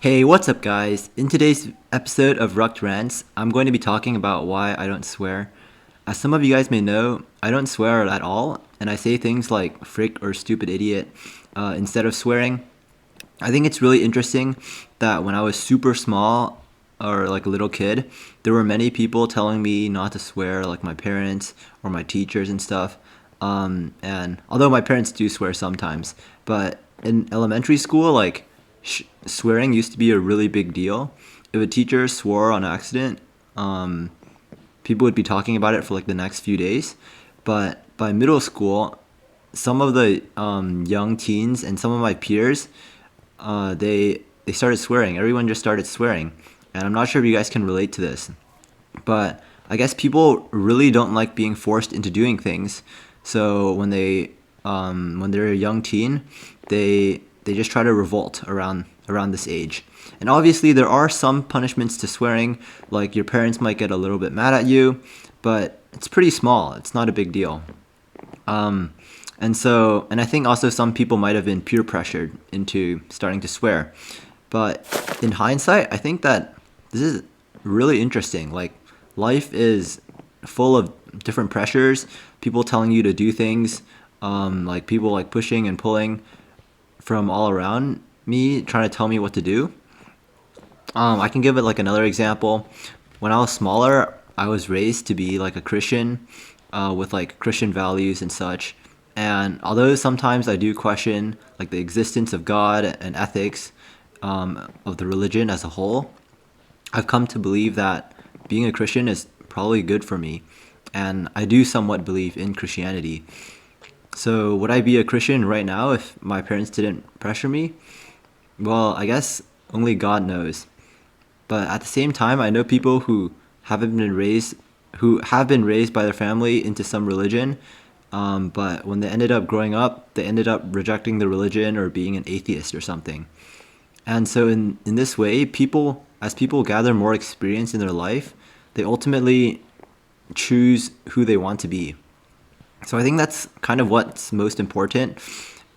Hey, what's up, guys? In today's episode of Rucked Rants, I'm going to be talking about why I don't swear. As some of you guys may know, I don't swear at all, and I say things like frick or stupid idiot instead of swearing. I think it's really interesting that when I was super small or like a little kid, there were many people telling me not to swear, like my parents or my teachers and stuff. And although my parents do swear sometimes, but in elementary school, like swearing used to be a really big deal. If a teacher swore on accident, um, people would be talking about it for like the next few days. But by middle school, some of the young teens and some of my peers, they started swearing. Everyone just started swearing, and I'm not sure if you guys can relate to this, but I guess people really don't like being forced into doing things. So when they're a young teen, they just try to revolt around this age. And obviously there are some punishments to swearing, like your parents might get a little bit mad at you, but it's pretty small. It's not a big deal. And I think also some people might have been peer pressured into starting to swear. But in hindsight, I think that this is really interesting. Like, life is full of different pressures, people telling you to do things, like people like pushing and pulling from all around me, trying to tell me what to do. I can give it like another example. When I was smaller, I was raised to be like a Christian, with like Christian values and such. And although sometimes I do question like the existence of God and ethics, of the religion as a whole, I've come to believe that being a Christian is probably good for me. And I do somewhat believe in Christianity. So would I be a Christian right now if my parents didn't pressure me? Well, I guess only God knows. But at the same time, I know people haven't been raised who have been raised by their family into some religion, but when they ended up growing up, they ended up rejecting the religion or being an atheist or something. And so in this way, people gather more experience in their life, they ultimately choose who they want to be. So I think that's kind of what's most important,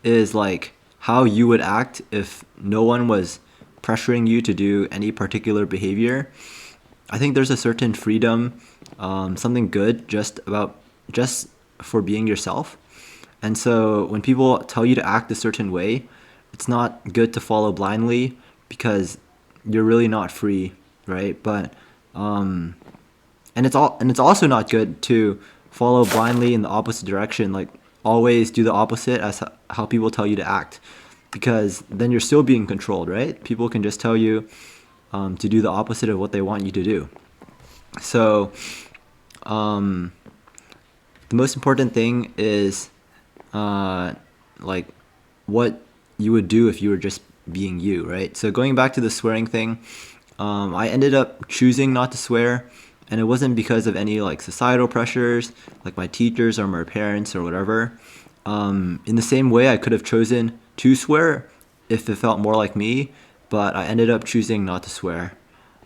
is like how you would act if no one was pressuring you to do any particular behavior. I think there's a certain freedom, something good just for being yourself. And so when people tell you to act a certain way, it's not good to follow blindly because you're really not free, right? But and it's also not good to follow blindly in the opposite direction, like always do the opposite as how people tell you to act, because then you're still being controlled, right? People can just tell you to do the opposite of what they want you to do. So the most important thing is like what you would do if you were just being you, right? So going back to the swearing thing, I ended up choosing not to swear, and it wasn't because of any like societal pressures, like my teachers or my parents or whatever. In the same way, I could have chosen to swear if it felt more like me, but I ended up choosing not to swear.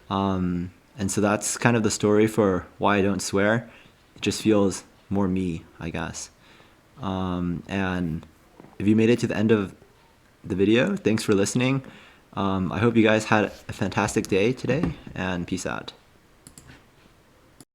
And so that's kind of the story for why I don't swear. It just feels more me, I guess. And if you made it to the end of the video, thanks for listening. I hope you guys had a fantastic day today, and peace out.